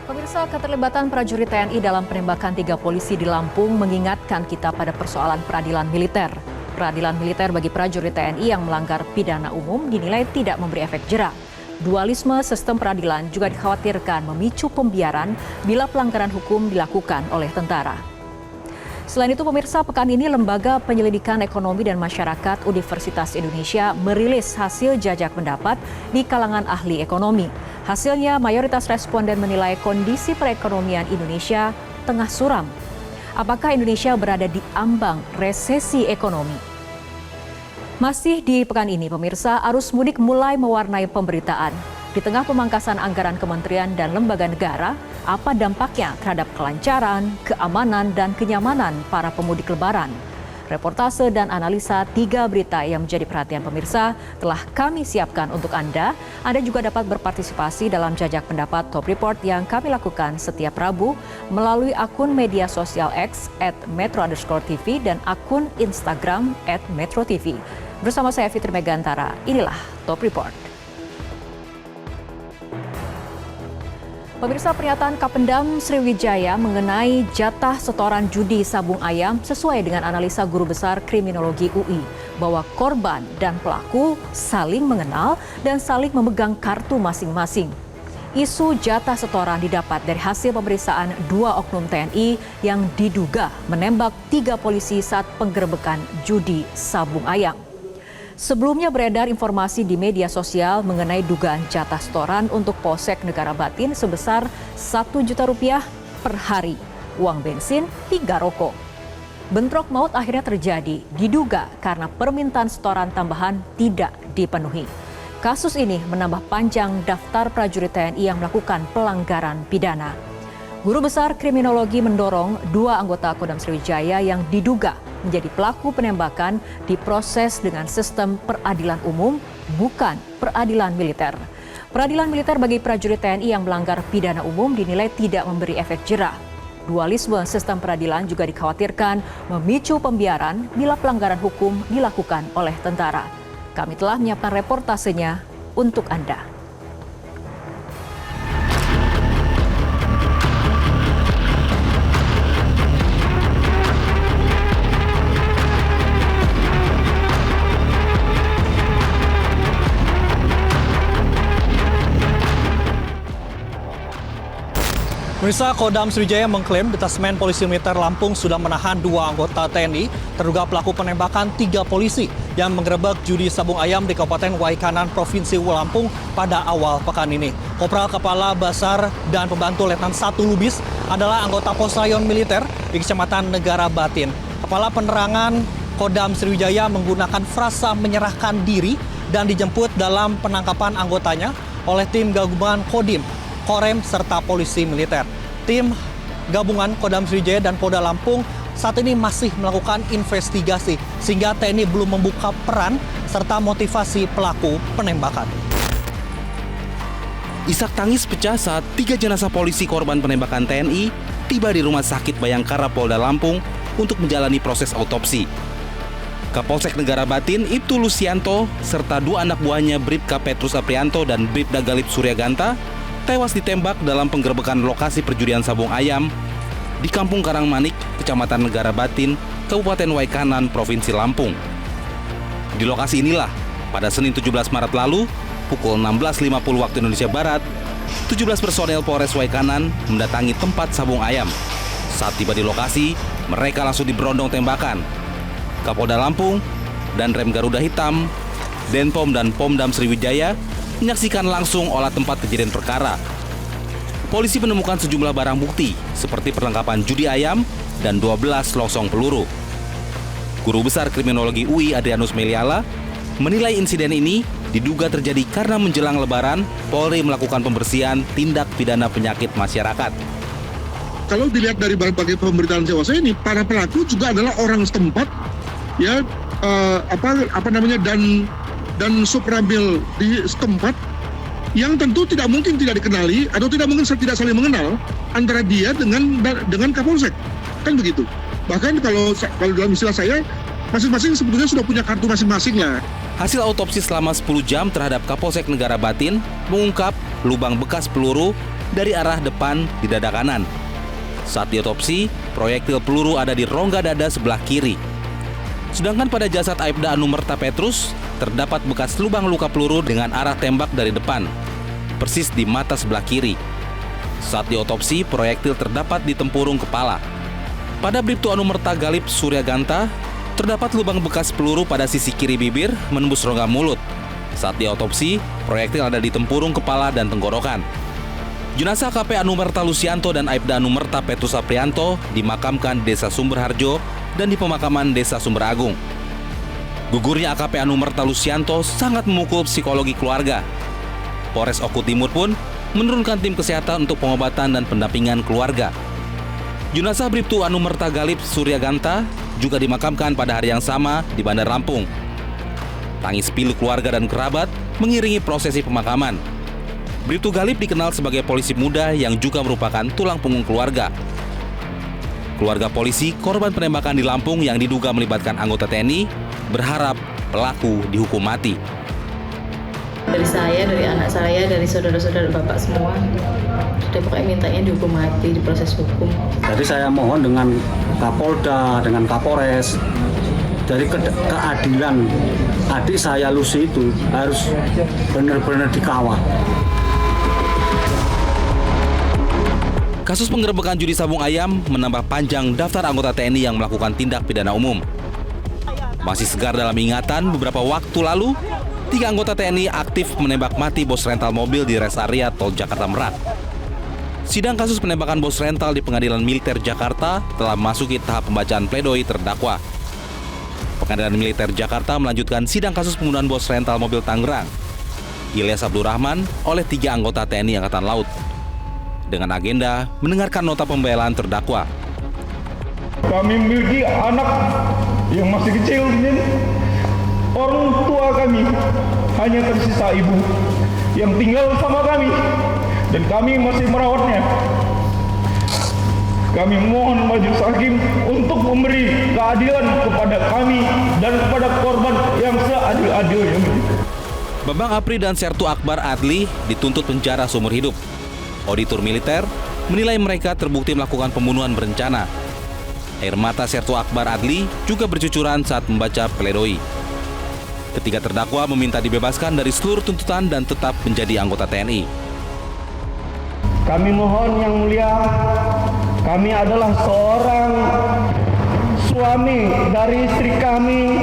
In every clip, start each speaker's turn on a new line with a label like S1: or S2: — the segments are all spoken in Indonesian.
S1: Pemirsa, keterlibatan prajurit TNI dalam penembakan 3 polisi di Lampung mengingatkan kita pada persoalan peradilan militer. Peradilan militer bagi prajurit TNI yang melanggar pidana umum dinilai tidak memberi efek jera. Dualisme sistem peradilan juga dikhawatirkan memicu pembiaran bila pelanggaran hukum dilakukan oleh tentara. Selain itu, pemirsa, pekan ini Lembaga Penyelidikan Ekonomi dan Masyarakat Universitas Indonesia merilis hasil jajak pendapat di kalangan ahli ekonomi. Hasilnya, mayoritas responden menilai kondisi perekonomian Indonesia tengah suram. Apakah Indonesia berada di ambang resesi ekonomi? Masih di pekan ini, pemirsa, arus mudik mulai mewarnai pemberitaan. Di tengah pemangkasan anggaran kementerian dan lembaga negara, apa dampaknya terhadap kelancaran, keamanan, dan kenyamanan para pemudik lebaran? Reportase dan analisa 3 berita yang menjadi perhatian pemirsa telah kami siapkan untuk Anda. Anda juga dapat berpartisipasi dalam jajak pendapat Top Report yang kami lakukan setiap Rabu melalui akun media sosial X @metro_tv dan akun Instagram @metrotv. Bersama saya Fitri Megantara, inilah Top Report. Pemirsa, pernyataan Kapendam Sriwijaya mengenai jatah setoran judi sabung ayam sesuai dengan analisa Guru Besar Kriminologi UI bahwa korban dan pelaku saling mengenal dan saling memegang kartu masing-masing. Isu jatah setoran didapat dari hasil pemeriksaan 2 oknum TNI yang diduga menembak 3 polisi saat penggerebekan judi sabung ayam. Sebelumnya beredar informasi di media sosial mengenai dugaan jatah setoran untuk Polsek Negara Batin sebesar Rp1 juta per hari, uang bensin hingga rokok. Bentrok maut akhirnya terjadi, diduga karena permintaan setoran tambahan tidak dipenuhi. Kasus ini menambah panjang daftar prajurit TNI yang melakukan pelanggaran pidana. Guru Besar Kriminologi mendorong 2 anggota Kodam Sriwijaya yang diduga menjadi pelaku penembakan diproses dengan sistem peradilan umum, bukan peradilan militer. Peradilan militer bagi prajurit TNI yang melanggar pidana umum dinilai tidak memberi efek jera. Dualisme sistem peradilan juga dikhawatirkan memicu pembiaran bila pelanggaran hukum dilakukan oleh tentara. Kami telah menyiapkan reportasenya untuk Anda.
S2: Pemirsa, Kodam Sriwijaya mengklaim Detasmen Polisi Militer Lampung sudah menahan 2 anggota TNI terduga pelaku penembakan 3 polisi yang menggerebek judi sabung ayam di Kabupaten Waikanan, Provinsi Lampung pada awal pekan ini. Kopral Kepala Basar dan Pembantu Letnan 1 Lubis adalah anggota Posayon Militer di Kecamatan Negara Batin. Kepala Penerangan Kodam Sriwijaya menggunakan frasa menyerahkan diri dan dijemput dalam penangkapan anggotanya oleh tim gabungan Kodim, Korem, serta polisi militer. Tim gabungan Kodam Sriwijaya dan Polda Lampung saat ini masih melakukan investigasi sehingga TNI belum membuka peran serta motivasi pelaku penembakan.
S3: Isak tangis pecah saat 3 jenazah polisi korban penembakan TNI tiba di Rumah Sakit Bayangkara Polda Lampung untuk menjalani proses autopsi. Kapolsek Negara Batin Ibtu Lusianto serta 2 anak buahnya Bribka Petrus Aprianto dan Bribda Galip Suryaganta tewas ditembak dalam penggerebekan lokasi perjudian sabung ayam di Kampung Karangmanik, Kecamatan Negara Batin, Kabupaten Waikanan, Provinsi Lampung. Di lokasi inilah, pada Senin 17 Maret lalu, pukul 16.50 waktu Indonesia Barat, 17 personel Polres Waikanan mendatangi tempat sabung ayam. Saat tiba di lokasi, mereka langsung diberondong tembakan. Kapolda Lampung dan Rem Garuda Hitam, Denpom dan Pomdam Sriwijaya menyaksikan langsung olah tempat kejadian perkara. Polisi menemukan sejumlah barang bukti seperti perlengkapan judi ayam dan 12 longsong peluru. Guru Besar Kriminologi UI Adrianus Meliala menilai insiden ini diduga terjadi karena menjelang Lebaran, Polri melakukan pembersihan tindak pidana penyakit masyarakat.
S4: Kalau dilihat dari berbagai pemberitaan dewasa ini, para pelaku juga adalah orang setempat, ya dan suprabil di setempat yang tentu tidak mungkin tidak dikenali atau tidak mungkin tidak saling mengenal antara dia dengan Kapolsek, kan begitu. Bahkan kalau dalam istilah saya, masing-masing sebetulnya sudah punya kartu masing-masing lah.
S3: Hasil autopsi selama 10 jam terhadap Kapolsek Negara Batin mengungkap lubang bekas peluru dari arah depan di dada kanan. Saat diotopsi, proyektil peluru ada di rongga dada sebelah kiri. Sedangkan pada jasad Aibda Anumerta Petrus, terdapat bekas lubang luka peluru dengan arah tembak dari depan, persis di mata sebelah kiri. Saat diotopsi, proyektil terdapat di tempurung kepala. Pada Bribtu Anumerta Galip Suryaganta, terdapat lubang bekas peluru pada sisi kiri bibir menembus rongga mulut. Saat diotopsi, proyektil ada di tempurung kepala dan tenggorokan. Jenazah AKP Anumerta Lusianto dan Aibda Anumerta Petrus Aprianto dimakamkan di Desa Sumberharjo dan di pemakaman Desa Sumberagung. Gugurnya AKP Anumerta Lusianto sangat memukul psikologi keluarga. Polres Oku Timur pun menurunkan tim kesehatan untuk pengobatan dan pendampingan keluarga. Jenazah Bribtu Anumerta Galip Suryaganta juga dimakamkan pada hari yang sama di Bandar Lampung. Tangis pilu keluarga dan kerabat mengiringi prosesi pemakaman. Bribtu Galip dikenal sebagai polisi muda yang juga merupakan tulang punggung keluarga. Keluarga polisi korban penembakan di Lampung yang diduga melibatkan anggota TNI berharap pelaku dihukum mati.
S5: Dari saya, dari anak saya, dari saudara-saudara bapak semua, sudah pokoknya mintanya dihukum mati, diproses hukum.
S6: Jadi saya mohon dengan Kapolda, dengan Kapolres, dari keadilan adik saya Lucy itu harus benar-benar dikawal.
S3: Kasus penggerebekan judi sabung ayam menambah panjang daftar anggota TNI yang melakukan tindak pidana umum. Masih segar dalam ingatan, beberapa waktu lalu, 3 anggota TNI aktif menembak mati bos rental mobil di res area Tol Jakarta Merak. Sidang kasus penembakan bos rental di Pengadilan Militer Jakarta telah memasuki tahap pembacaan pledoi terdakwa. Pengadilan Militer Jakarta melanjutkan sidang kasus pembunuhan bos rental mobil Tangerang, Ilyas Abdurrahman, oleh 3 anggota TNI Angkatan Laut, dengan agenda mendengarkan nota pembelaan terdakwa.
S7: Kami memiliki anak yang masih kecil, orang tua kami hanya tersisa ibu yang tinggal sama kami dan kami masih merawatnya. Kami mohon majelis hakim untuk memberi keadilan kepada kami dan kepada korban yang seadil-adilnya.
S3: Bambang Apri dan Sertu Akbar Adli dituntut penjara seumur hidup. Auditor militer menilai mereka terbukti melakukan pembunuhan berencana. Air mata Sertu Akbar Adli juga bercucuran saat membaca pledoi. Ketiga terdakwa meminta dibebaskan dari seluruh tuntutan dan tetap menjadi anggota TNI.
S7: Kami mohon yang mulia, kami adalah seorang suami dari istri kami.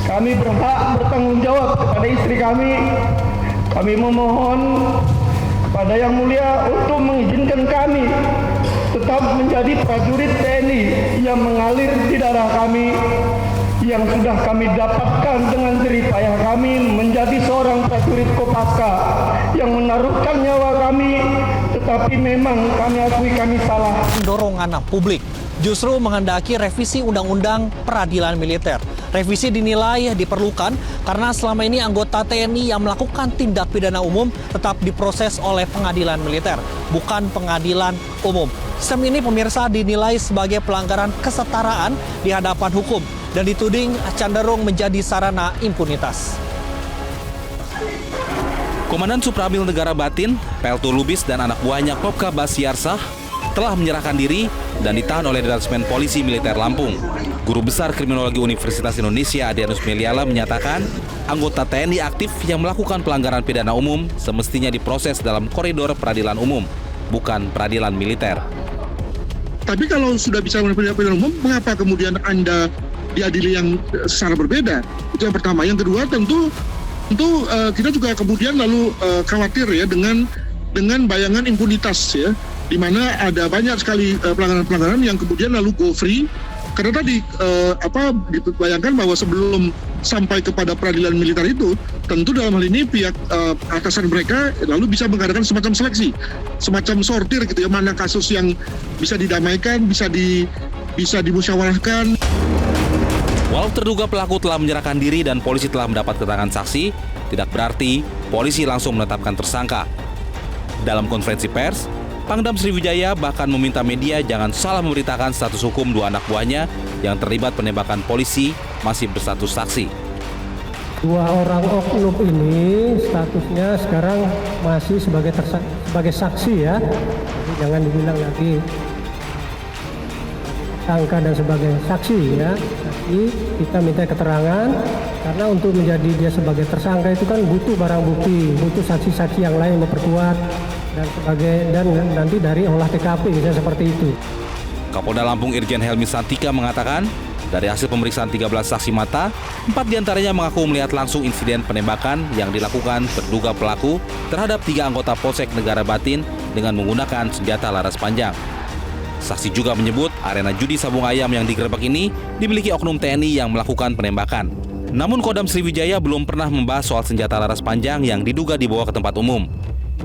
S7: Kami berhak bertanggung jawab kepada istri kami. Kami memohon kepada yang mulia untuk mengizinkan kami tetap menjadi prajurit TNI yang mengalir di darah kami, yang sudah kami dapatkan dengan jerih payah kami menjadi seorang prajurit Kopaska yang menaruhkan nyawa kami, tetapi memang kami akui kami salah.
S2: Dorongan publik justru menghendaki revisi Undang-Undang Peradilan Militer. Revisi dinilai diperlukan karena selama ini anggota TNI yang melakukan tindak pidana umum tetap diproses oleh pengadilan militer, bukan pengadilan umum. Sistem ini pemirsa dinilai sebagai pelanggaran kesetaraan di hadapan hukum dan dituding cenderung menjadi sarana impunitas.
S3: Komandan Suprabil Negara Batin, Peltu Lubis dan anak buahnya Kopka Basiarsah telah menyerahkan diri dan ditahan oleh Detasmen Polisi Militer Lampung. Guru Besar Kriminologi Universitas Indonesia Adrianus Meliala menyatakan anggota TNI aktif yang melakukan pelanggaran pidana umum semestinya diproses dalam koridor peradilan umum, bukan peradilan militer.
S4: Tapi kalau sudah bisa melakukan pidana umum, mengapa kemudian Anda diadili yang secara berbeda? Itu yang pertama. Yang kedua tentu kita juga kemudian lalu khawatir ya dengan bayangan impunitas ya, di mana ada banyak sekali pelanggaran-pelanggaran yang kemudian lalu go free. Karena tadi dibayangkan bahwa sebelum sampai kepada peradilan militer itu, tentu dalam hal ini pihak atasan mereka lalu bisa mengadakan semacam seleksi, semacam sortir gitu ya, mana kasus yang bisa didamaikan, bisa dimusyawarahkan.
S3: Walau terduga pelaku telah menyerahkan diri dan polisi telah mendapat keterangan saksi, tidak berarti polisi langsung menetapkan tersangka. Dalam konferensi pers, Pangdam Sriwijaya bahkan meminta media jangan salah memberitakan status hukum 2 anak buahnya yang terlibat penembakan polisi masih berstatus saksi.
S8: 2 orang oknum ini statusnya sekarang masih sebagai tersangka. sebagai saksi ya. Jadi jangan dibilang lagi tersangka dan sebagai saksi ya. Saksi kita minta keterangan karena untuk menjadi dia sebagai tersangka itu kan butuh barang bukti, butuh saksi-saksi yang lain memperkuat dan nanti dari olah TKP bisa seperti itu.
S3: Kapolda Lampung Irjen Helmi Santika mengatakan, dari hasil pemeriksaan 13 saksi mata, 4 diantaranya mengaku melihat langsung insiden penembakan yang dilakukan terduga pelaku terhadap 3 anggota Polsek Negara Batin dengan menggunakan senjata laras panjang. Saksi juga menyebut arena judi sabung ayam yang digerebek ini dimiliki oknum TNI yang melakukan penembakan. Namun Kodam Sriwijaya belum pernah membahas soal senjata laras panjang yang diduga dibawa ke tempat umum.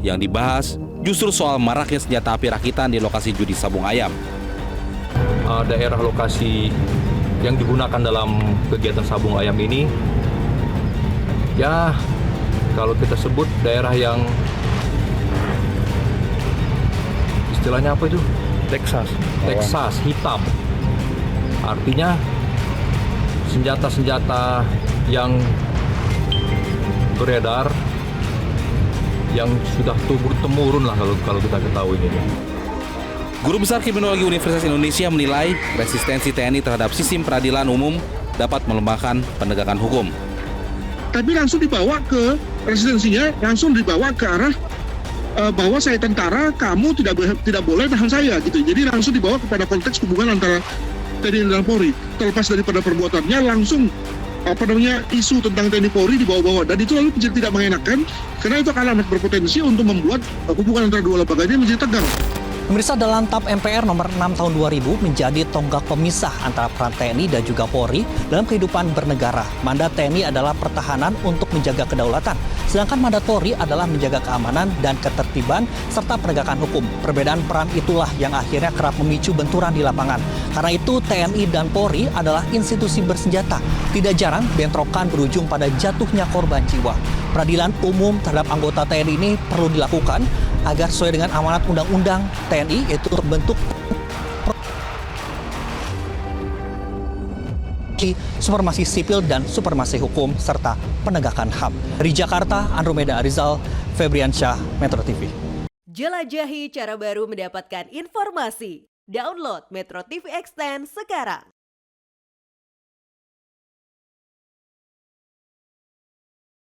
S3: Yang dibahas justru soal maraknya senjata api rakitan di lokasi judi sabung ayam.
S9: Daerah lokasi yang digunakan dalam kegiatan sabung ayam ini, ya kalau kita sebut daerah yang istilahnya apa itu? Texas hitam. Artinya senjata-senjata yang beredar yang sudah temurun lah kalau kita ketahui ini.
S3: Guru Besar Kriminologi Universitas Indonesia menilai resistensi TNI terhadap sistem peradilan umum dapat melemahkan penegakan hukum.
S4: Tapi langsung dibawa ke resistensinya, langsung dibawa ke arah bahwa saya tentara, kamu tidak boleh tahan saya gitu. Jadi langsung dibawa kepada konteks hubungan antara TNI dan Polri. Terlepas daripada perbuatannya, langsung isu tentang TNI Polri dibawa-bawa, dan itu lalu menjadi tidak mengenakan karena itu akan amat berpotensi untuk membuat hubungan antara dua lembaga ini menjadi tegang.
S2: Pemirsa, dalam TAP MPR nomor 6 tahun 2000 menjadi tonggak pemisah antara peran TNI dan juga Polri dalam kehidupan bernegara. Mandat TNI adalah pertahanan untuk menjaga kedaulatan, sedangkan mandat Polri adalah menjaga keamanan dan ketertiban serta penegakan hukum. Perbedaan peran itulah yang akhirnya kerap memicu benturan di lapangan. Karena itu TNI dan Polri adalah institusi bersenjata. Tidak jarang bentrokan berujung pada jatuhnya korban jiwa. Peradilan umum terhadap anggota TNI ini perlu dilakukan agar sesuai dengan amanat Undang-Undang TNI, yaitu untuk bentuk supremasi sipil dan supremasi hukum serta penegakan HAM. Dari Jakarta, Andromeda Arizal, Febriansyah, Metro TV.
S10: Jelajahi cara baru mendapatkan informasi. Download Metro TV Extend sekarang.